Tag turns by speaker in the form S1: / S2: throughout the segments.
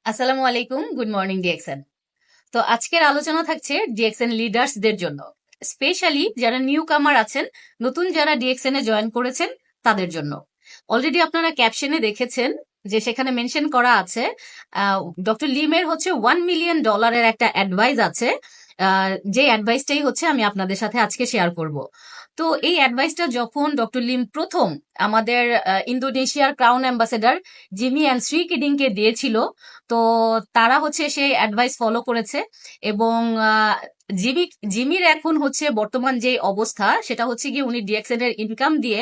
S1: আসসালামু আলাইকুম, good morning DXN. তো আজকের আলোচনা থাকছে ডিএক্সএন লিডার্সদের জন্য, স্পেশালি যারা নিউ কামার আছেন, নতুন যারা ডিএক্সএন এ জয়েন করেছেন তাদের জন্য। অলরেডি আপনারা ক্যাপশনে দেখেছেন যে সেখানে মেনশন করা আছে ডক্টর লিমের হচ্ছে $1 মিলিয়ন একটা অ্যাডভাইস আছে। যে অ্যাডভাইসটাই হচ্ছে আমি আপনাদের সাথে আজকে শেয়ার করব। তো এই অ্যাডভাইসটা যখন ডক্টর লিম প্রথম আমাদের ইন্দোনেশিয়ার crown ambassador Jimmy and Sri কিডিংকে দিয়েছিল, তো তারা হচ্ছে সেই অ্যাডভাইস ফলো করেছে। এবং জিমি জিমির এখন হচ্ছে বর্তমান যে অবস্থা সেটা হচ্ছে কি উনি ডিএক্সএন এর ইনকাম দিয়ে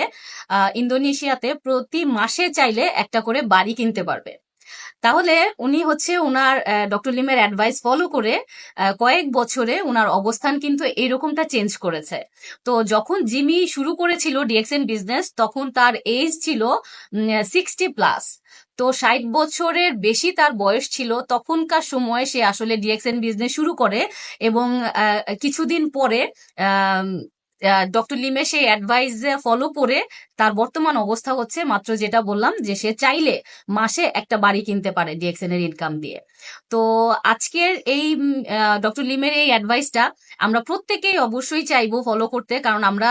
S1: ইন্দোনেশিয়াতে প্রতি মাসে চাইলে একটা করে বাড়ি কিনতে পারবে। তাহলে উনি হচ্ছে উনার ডক্টর লিমের অ্যাডভাইস ফলো করে কয়েক বছরে উনার অবস্থান কিন্তু এইরকমটা চেঞ্জ করেছে। তো যখন জিমি শুরু করেছিল ডিএক্সএন বিজনেস তখন তার এজ ছিল 60+। তো 60 বছরের বেশি তার বয়স ছিল তখনকার সময় সে আসলে ডিএক্সএন বিজনেস শুরু করে। এবং কিছুদিন পরে ডক্টর লিমে সেই অ্যাডভাইস ফলো করে তার বর্তমান অবস্থা হচ্ছে মাত্র যেটা বললাম যে সে চাইলে মাসে একটা বাড়ি কিনতে পারে ডিএক্সএন এর ইনকাম দিয়ে। তো আজকের এই ডক্টর লিমের এই অ্যাডভাইসটা আমরা প্রত্যেকেই অবশ্যই চাইবো ফলো করতে, কারণ আমরা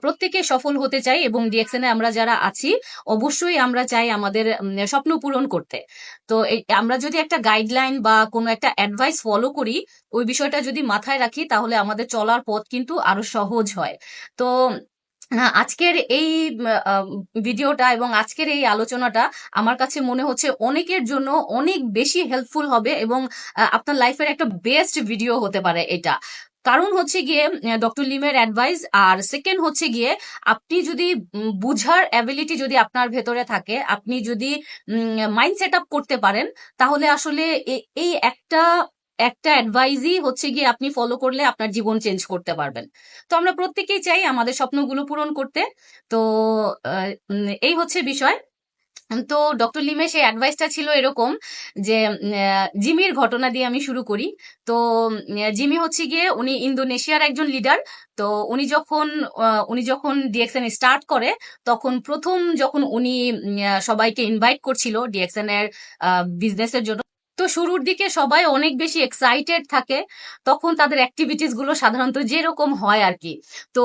S1: প্রত্যেকে সফল হতে চাই এবং ডিএক্সএন এ আমরা যারা আছি অবশ্যই আমরা চাই আমাদের স্বপ্ন পূরণ করতে। তো আমরা যদি একটা গাইডলাইন বা কোনো একটা অ্যাডভাইস ফলো করি, ওই বিষয়টা যদি মাথায় রাখি তাহলে আমাদের চলার পথ কিন্তু আরো সহজ হয়। তো আজকের এই ভিডিওটা এবং আজকের এই আলোচনাটা আমার কাছে মনে হচ্ছে অনেকের জন্য অনেক বেশি হেল্পফুল হবে এবং আপনার লাইফের একটা বেস্ট ভিডিও হতে পারে এটা। কারণ হচ্ছে গিয়ে ডক্টর লিমের অ্যাডভাইস, আর সেকেন্ড হচ্ছে গিয়ে আপনি যদি বুঝার অ্যাবিলিটি যদি আপনার ভেতরে থাকে, আপনি যদি মাইন্ড সেট আপ করতে পারেন, তাহলে আসলে এই একটা একটা অ্যাডভাইজই হচ্ছে গিয়ে আপনি ফলো করলে আপনার জীবন চেঞ্জ করতে পারবেন। তো আমরা প্রত্যেকেই চাই আমাদের স্বপ্নগুলো পূরণ করতে। তো এই হচ্ছে বিষয়। তো ডক্টর লিমে সেই অ্যাডভাইসটা ছিল এরকম যে জিমির ঘটনা দিয়ে আমি শুরু করি। তো জিমি হচ্ছে গিয়ে উনি ইন্দোনেশিয়ার একজন লিডার। তো উনি যখন ডিএক্সএন স্টার্ট করে তখন প্রথম যখন উনি সবাইকে ইনভাইট করছিল ডিএক্সএন এর বিজনেসের জন্য, তো শুরুর দিকে সবাই অনেক বেশি এক্সাইটেড থাকে। তখন তাদের অ্যাক্টিভিটিস গুলো সাধারণত যেরকম হয় আর কি। তো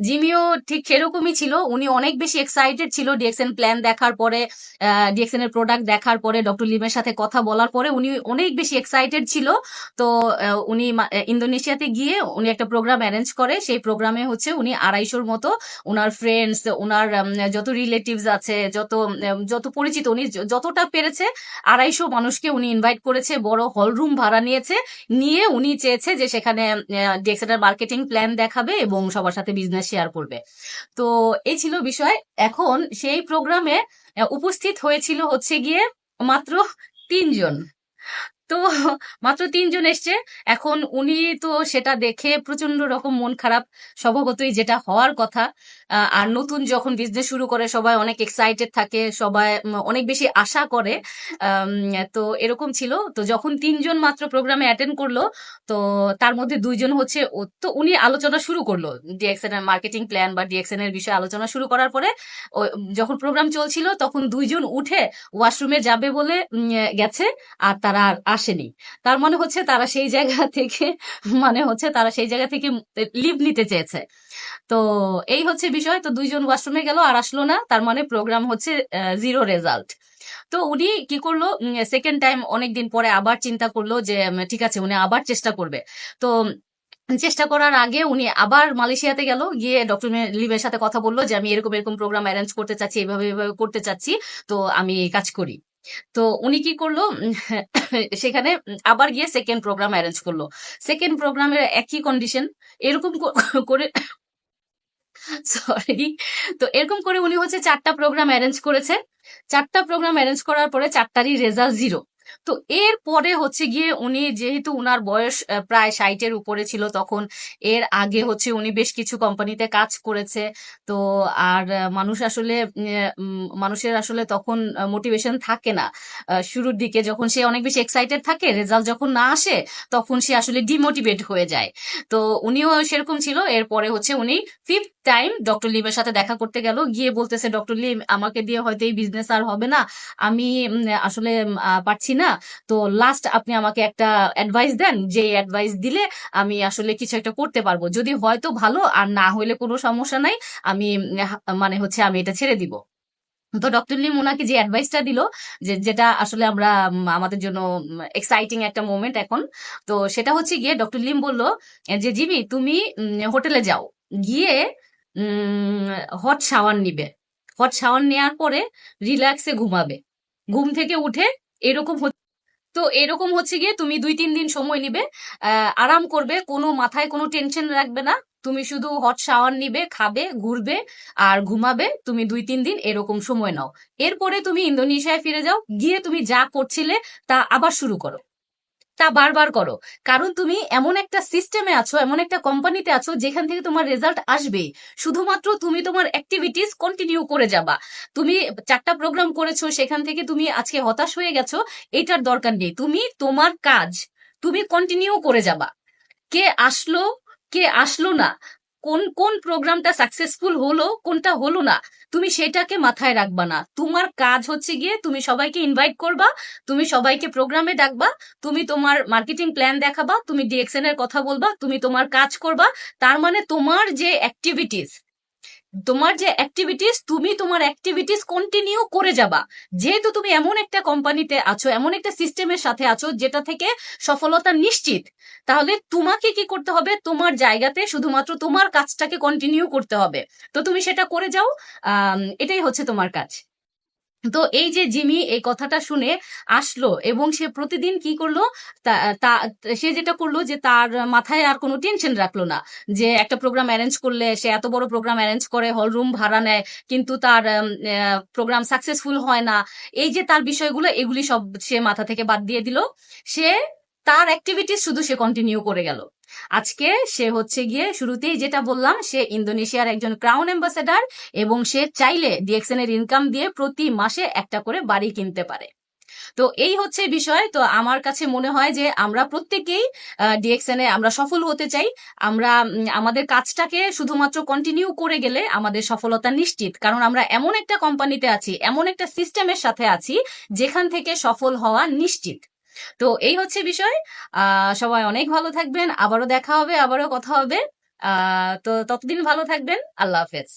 S1: জিমিও ঠিক সেরকমই ছিল, উনি অনেক বেশি এক্সাইটেড ছিল ডিএক্সএন প্ল্যান দেখার পরে, ডিএক্সএন এর প্রোডাক্ট দেখার পরে, ডক্টর লিমের সাথে কথা বলার পরে উনি অনেক বেশি এক্সাইটেড ছিল। তো উনি ইন্দোনেশিয়াতে গিয়ে উনি একটা প্রোগ্রাম অ্যারেঞ্জ করে। সেই প্রোগ্রামে হচ্ছে উনি 250-র মতো ওনার ফ্রেন্ডস, ওনার যত রিলেটিভস আছে, যত পরিচিত, উনি যতটা পেরেছে 250 মানুষকে উনি ইনভাইট করেছে। বড় হল রুম ভাড়া নিয়ে উনি চেয়েছে যে সেখানে ডিএক্সএন এর মার্কেটিং প্ল্যান দেখাবে এবং সবার সাথে বিজনেস শেয়ার করবে। তো এই ছিল বিষয়। এখন সেই প্রোগ্রামে উপস্থিত হয়েছিল হচ্ছে গিয়ে মাত্র 3 জন। তো মাত্র 3 জন এসছে। এখন উনি তো সেটা দেখে প্রচন্ড রকম মন খারাপ, স্বভাবতই যেটা হওয়ার কথা। আর নতুন যখন বিজনেস শুরু করে সবাই অনেক এক্সাইটেড থাকে, সবাই অনেক বেশি আশা করে। তো এরকম ছিল। তো যখন 3 জন মাত্র প্রোগ্রামে অ্যাটেন্ড করলো, তো তার মধ্যে 2 জন হচ্ছে তো উনি আলোচনা শুরু করলো ডিএক্সএন এর মার্কেটিং প্ল্যান বা ডিএক্সএন এর বিষয়ে আলোচনা শুরু করার পরে যখন প্রোগ্রাম চলছিল তখন 2 জন উঠে ওয়াশরুমে যাবে বলে গেছে, আর তারা আর আসেনি। তার মানে হচ্ছে তারা সেই জায়গা থেকে লিভ নিতে চেয়েছে। তো এই হচ্ছে বিষয়। তো 2 জন ওয়াশরুমে গেল আর আসলো না, তার মানে প্রোগ্রাম হচ্ছে জিরো রেজাল্ট। তো উনি কি করলো, সেকেন্ড টাইম অনেকদিন পরে আবার চিন্তা করলো যে ঠিক আছে উনি আবার চেষ্টা করবে। তো চেষ্টা করার আগে উনি আবার মালয়েশিয়াতে গেল, গিয়ে ডক্টর লিমের সাথে কথা বললো যে আমি এরকম এরকম প্রোগ্রাম অ্যারেঞ্জ করতে চাচ্ছি, এভাবে এভাবে করতে চাচ্ছি, তো আমি কাজ করি। তো উনি কি করলো, সেখানে আবার গিয়ে সেকেন্ড প্রোগ্রাম অ্যারেঞ্জ করলো। সেকেন্ড প্রোগ্রামের একই কন্ডিশন। এরকম করে, সরি, তো এরকম করে উনি হচ্ছে 4টা প্রোগ্রাম অ্যারেঞ্জ করেছে। 4টা প্রোগ্রাম অ্যারেঞ্জ করার পরে 4টারই রেজাল্ট জিরো। তো এর পরে হচ্ছে গিয়ে উনি, যেহেতু উনার বয়স প্রায় 60-এর উপরে ছিল তখন, এর আগে হচ্ছে উনি বেশ কিছু কোম্পানিতে কাজ করেছে। তো আর মানুষের আসলে তখন মোটিভেশন থাকে না। শুরুর দিকে যখন সে অনেক বেশি এক্সাইটেড থাকে, রেজাল্ট যখন না আসে তখন সে আসলে ডিমোটিভেট হয়ে যায়। তো উনিও সেরকম ছিল। এরপরে হচ্ছে উনি 5th টাইম ডক্টর লিমের সাথে দেখা করতে গেল, গিয়ে বলতেছে ডক্টর লিম আমাকে দিয়ে হয়তো এই বিজনেস আর হবে না, আমি আসলে পারছি না, তো লাস্ট আপনি আমাকে একটা অ্যাডভাইস দেন, যে অ্যাডভাইস দিলে আমি আসলে কিছু একটা করতে পারবো, যদি হয়তো ভালো, আর না হইলে কোনো সমস্যা নাই, আমি মানে হচ্ছে আমি এটা ছেড়ে দিব। তো ডক্টর লিম ওনাকে যে অ্যাডভাইসটা দিল, যেটা আসলে আমরা আমাদের জন্য এক্সাইটিং একটা মোমেন্ট এখন, তো সেটা হচ্ছে গিয়ে ডক্টর লিম বলল যে জিমি তুমি হোটেলে যাও, গিয়ে হট শাওয়ার নিবে, হট শাওয়ার নেওয়ার পরে রিল্যাক্সে ঘুমাবে, ঘুম থেকে উঠে এরকম তো এরকম হচ্ছে গিয়ে তুমি 2-3 দিন সময় নিবে, আরাম করবে, কোনো মাথায় কোনো টেনশন রাখবে না, তুমি শুধু হট শাওয়ার নিবে, খাবে, ঘুরবে আর ঘুমাবে, তুমি 2-3 দিন এরকম সময় নাও। এরপরে তুমি ইন্দোনেশিয়ায় ফিরে যাও, গিয়ে তুমি যা করছিলে তা আবার শুরু করো, তা বারবার করো। কারণ তুমি এমন একটা সিস্টেমে আছো, এমন একটা কোম্পানিতে আছো যেখান থেকে তোমার রেজাল্ট আসবেই, শুধুমাত্র তুমি তোমার অ্যাক্টিভিটিস কন্টিনিউ করে যাবা। তুমি 4টা প্রোগ্রাম করেছো, সেখান থেকে তুমি আজকে হতাশ হয়ে গেছো, এটার দরকার নেই, তুমি তোমার কাজ তুমি কন্টিনিউ করে যাবা। কে আসলো, কে আসলো না, কোন কোন প্রোগ্রামটা সাকসেসফুল হলো, কোনটা হলো না, তুমি সেটাকে মাথায় রাখবা না। তোমার কাজ হচ্ছে গিয়ে তুমি সবাইকে ইনভাইট করবা, তুমি সবাইকে প্রোগ্রামে ডাকবা, তুমি তোমার মার্কেটিং প্ল্যান দেখাবা, তুমি ডিএক্সএন এর কথা বলবা, তুমি তোমার কাজ করবা। তার মানে তোমার যে অ্যাক্টিভিটিস তুমি তোমার অ্যাক্টিভিটিস কন্টিনিউ করে যাবা। যেহেতু তুমি এমন একটা কোম্পানিতে আছো, এমন একটা সিস্টেমের সাথে আছো যেটা থেকে সফলতা নিশ্চিত, তাহলে তোমাকে কি করতে হবে, তোমার জায়গাতে শুধুমাত্র তোমার কাজটাকে কন্টিনিউ করতে হবে। তো তুমি সেটা করে যাও, এটাই হচ্ছে তোমার কাজ। তো এই যে জিমি এই কথাটা শুনে আসলো, এবং সে প্রতিদিন কি করলো, সে যেটা করলো যে তার মাথায় আর কোনো টেনশন রাখলো না, যে একটা প্রোগ্রাম অ্যারেঞ্জ করলে, সে এত বড় প্রোগ্রাম অ্যারেঞ্জ করে, হল রুম ভাড়া নেয়, কিন্তু তার প্রোগ্রাম সাকসেসফুল হয় না। এই যে তার বিষয়গুলো, এগুলি সব সে মাথা থেকে বাদ দিয়ে দিল, সে তার অ্যাক্টিভিটিস শুধু সে কন্টিনিউ করে গেল। আজকে সে হচ্ছে গিয়ে শুরুতেই যেটা বললাম, সে ইন্দোনেশিয়ার একজন ক্রাউন অ্যাম্বাসেডার, এবং সে চাইলে ডিএক্সএন এর ইনকাম দিয়ে প্রতি মাসে একটা করে বাড়ি কিনতে পারে। তো এই হচ্ছে বিষয়। তো আমার কাছে মনে হয় যে আমরা প্রত্যেকেই ডিএক্সএন এ আমরা সফল হতে চাই। আমরা আমাদের কাজটাকে শুধুমাত্র কন্টিনিউ করে গেলে আমাদের সফলতা নিশ্চিত, কারণ আমরা এমন একটা কোম্পানিতে আছি, এমন একটা সিস্টেমের সাথে আছি যেখান থেকে সফল হওয়া নিশ্চিত। তো এই হচ্ছে বিষয়। সবাই অনেক ভালো থাকবেন, আবারও দেখা হবে, আবারও কথা হবে। তো ততদিন ভালো থাকবেন, আল্লাহ হাফেজ।